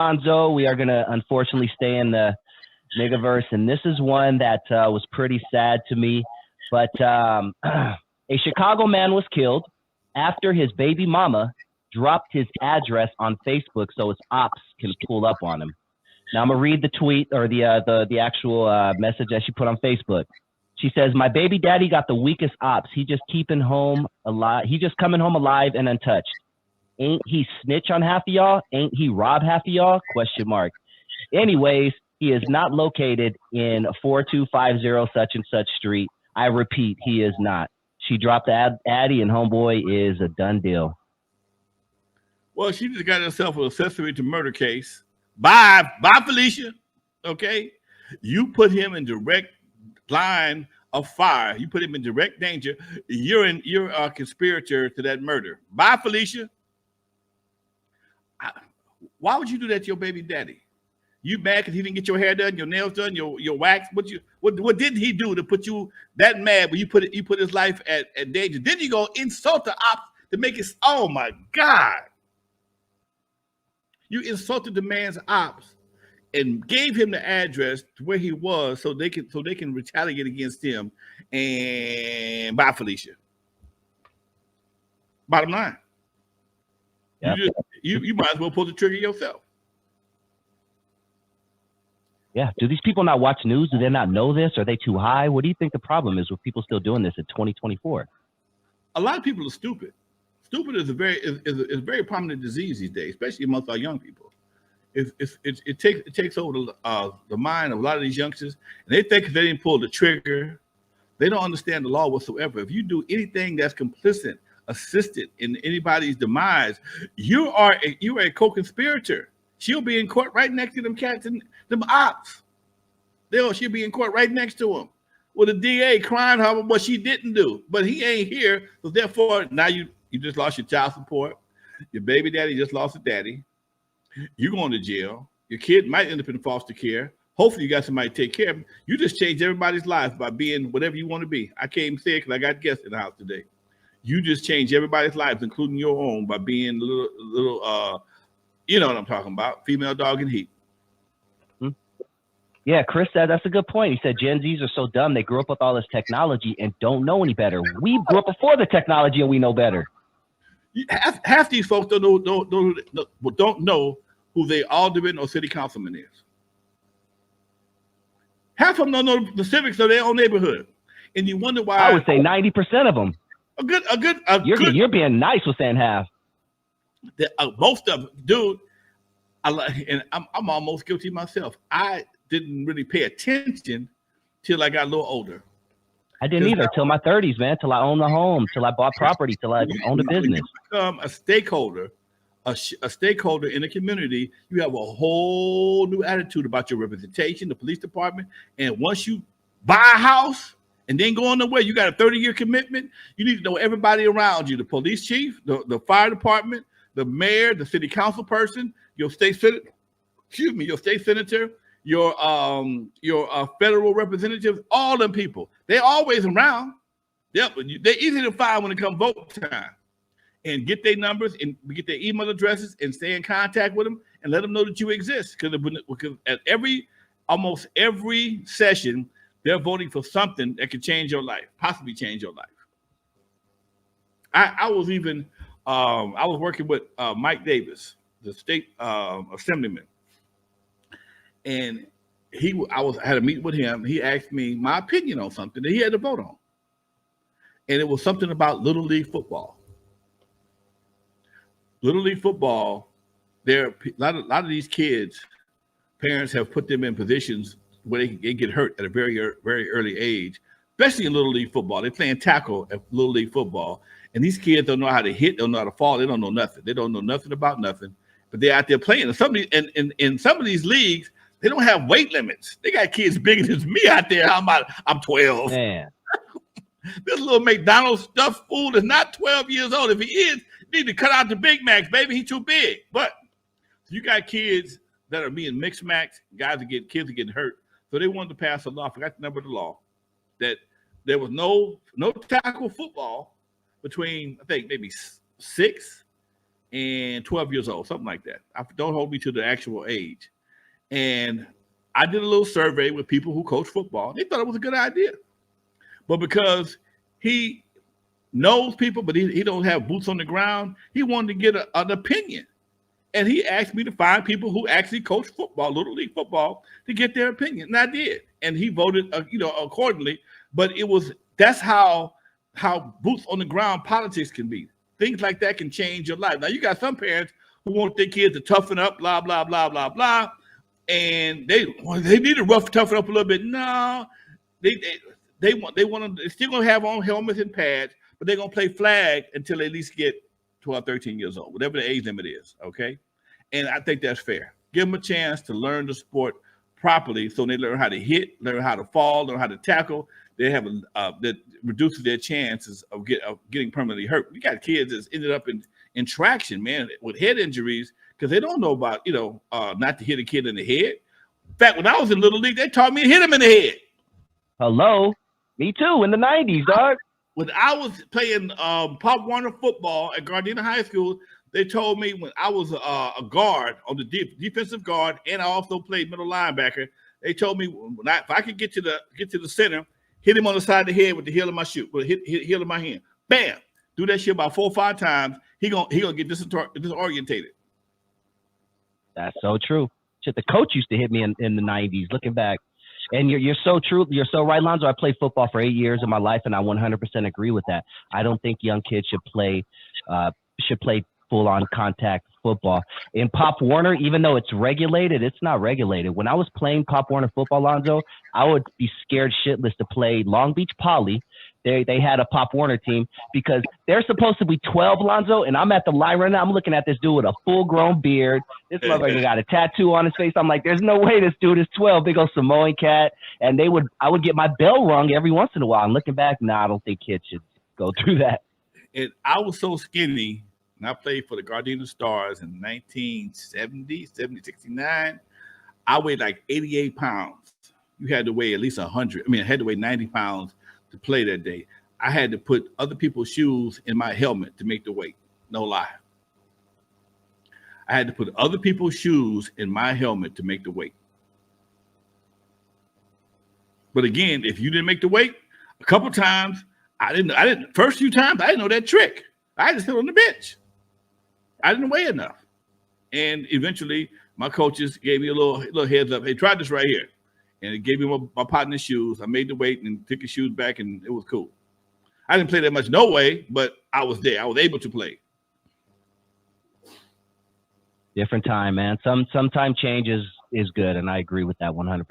Lonzo. We are going to unfortunately stay in the niggaverse, and this is one that was pretty sad to me. But a Chicago man was killed after his baby mama dropped his address on Facebook so his ops can pull up on him. Now I'm gonna read the tweet or the actual message that she put on Facebook. She says, "My baby daddy got the weakest ops. He just keeping home alive. He just coming home alive and untouched. Ain't he snitch on half of y'all? Ain't he rob half of y'all? Question mark. Anyways, he is not located in 4250 such and such street. I repeat, he is not. She dropped the addy and homeboy is a done deal." Well, she just got herself an accessory to murder case. Bye, Felicia. Okay, you put him in direct line of fire. You put him in direct danger. You're a conspirator to that murder. Bye, Felicia. Why would you do that to your baby daddy? You mad because he didn't get your hair done, your nails done, your wax? What did he do to put you that mad when you put his life at danger? Then you go insult the ops to make it. Oh my God! You insulted the man's ops and gave him the address to where he was so they can retaliate against him. And bye, Felicia. Bottom line, yep. You might as well pull the trigger yourself. Yeah. Do these people not watch news? Do they not know this? Are they too high? What do you think the problem is with people still doing this in 2024? A lot of people are stupid. Stupid is a very prominent disease these days, especially amongst our young people. It takes over the mind of a lot of these youngsters, and they think if they didn't pull the trigger, they don't understand the law whatsoever. If you do anything that's complicit, assisted in anybody's demise, you are a co-conspirator. She'll be in court right next to them cats and them ops. She'll be in court right next to them with a DA crying over what she didn't do, but he ain't here, so therefore now you just lost your child support. Your baby daddy just lost a daddy. You're going to jail. Your kid might end up in foster care. Hopefully you got somebody to take care of him. You just changed everybody's life by being whatever you want to be. I can't even say it because I got guests in the house today. You just changed everybody's lives, including your own, by being little you know what I'm talking about, female dog in heat. Yeah, Chris said that's a good point. He said Gen Zs are so dumb. They grew up with all this technology and don't know any better. We grew up before the technology and we know better. Half these folks don't know who their alderman or city councilman is. Half of them don't know the civics of their own neighborhood, and you wonder why. I would say 90% of them. You're being nice with saying half. Most of them, dude. And I'm almost guilty myself. I didn't really pay attention till I got a little older. I didn't either till my 30s, man. Till I owned the home, till I bought property, till I owned a business. Become a stakeholder in the community. You have a whole new attitude about your representation, the police department, and once you buy a house and then go on the way, you got a 30-year commitment. You need to know everybody around you: the police chief, the fire department, the mayor, the city council person, your state senator, your federal representatives, all them people. They're always around. Yep, they're easy to find when it comes vote time. And get their numbers and get their email addresses and stay in contact with them and let them know that you exist. Because at almost every session, they're voting for something that could change your life, possibly change your life. I was working with Mike Davis, the state assemblyman, and I had a meeting with him. He asked me my opinion on something that he had to vote on, and it was something about Little League football. Little League football, a lot of these kids, parents have put them in positions where they get hurt at a very, very early age, especially in Little League football. They're playing tackle at Little League football, and these kids don't know how to hit, don't know how to fall, they don't know nothing. They don't know nothing about nothing, but they're out there playing. And in some of these leagues, they don't have weight limits. They got kids bigger than me out there. I'm 12. Man. This little McDonald's stuffed fool is not 12 years old. If he is, you need to cut out the Big Macs, baby. He's too big. But you got kids that are being mixed max, kids are getting hurt. So they wanted to pass a law. I forgot the number of the law, that there was no tackle football between, I think, maybe 6 and 12 years old, something like that. Don't hold me to the actual age. And I did a little survey with people who coach football. They thought it was a good idea. But because he knows people, but he don't have boots on the ground, he wanted to get an opinion. And he asked me to find people who actually coach football, Little League football, to get their opinion. And I did. And he voted, accordingly. But that's how boots on the ground politics can be. Things like that can change your life. Now, you got some parents who want their kids to toughen up, blah, blah, blah, blah, blah. And they need to toughen up a little bit. No, they want to, they're still going to have on helmets and pads, but they're going to play flag until they at least get 12, 13 years old, whatever the age limit is, okay? And I think that's fair. Give them a chance to learn the sport properly so they learn how to hit, learn how to fall, learn how to tackle. They have that reduces their chances of getting permanently hurt. We got kids that's ended up in traction, man, with head injuries because they don't know about, not to hit a kid in the head. In fact, when I was in Little League, they taught me to hit him in the head. Hello? Me too, in the 90s, dog. When I was playing Pop Warner football at Gardena High School, they told me when I was a guard on the defensive guard, and I also played middle linebacker. They told me if I could get to the center, hit him on the side of the head with the heel of my shoe, with the heel of my hand, bam, do that shit about 4 or 5 times. He gonna get disorientated. That's so true. Shit, the coach used to hit me in the 90s. Looking back. And you're so true. You're so right, Lonzo. I played football for 8 years of my life, and I 100% agree with that. I don't think young kids should play full-on contact football. In Pop Warner, even though it's regulated, it's not regulated. When I was playing Pop Warner football, Lonzo, I would be scared shitless to play Long Beach Poly. They had a Pop Warner team because they're supposed to be 12, Lonzo, and I'm at the line right now. I'm looking at this dude with a full-grown beard. This motherfucker got a tattoo on his face. I'm like, there's no way this dude is 12. Big old Samoan cat. And I would get my bell rung every once in a while. And looking back, I don't think kids should go through that. And I was so skinny, and I played for the Gardena Stars in 1970, 69. I weighed like 88 pounds. You had to weigh at least 100. I had to weigh 90 pounds to play that day. I had to put other people's shoes in my helmet to make the weight. No lie. I had to put other people's shoes in my helmet to make the weight. But again, if you didn't make the weight, a couple times, I didn't. First few times, I didn't know that trick. I just sit on the bench. I didn't weigh enough. And eventually, my coaches gave me a little heads up. Hey, try this right here. And it gave me my partner's shoes. I made the weight and took his shoes back, and it was cool. I didn't play that much, no way, but I was there. I was able to play. Different time, man. Sometime change is good, and I agree with that 100%.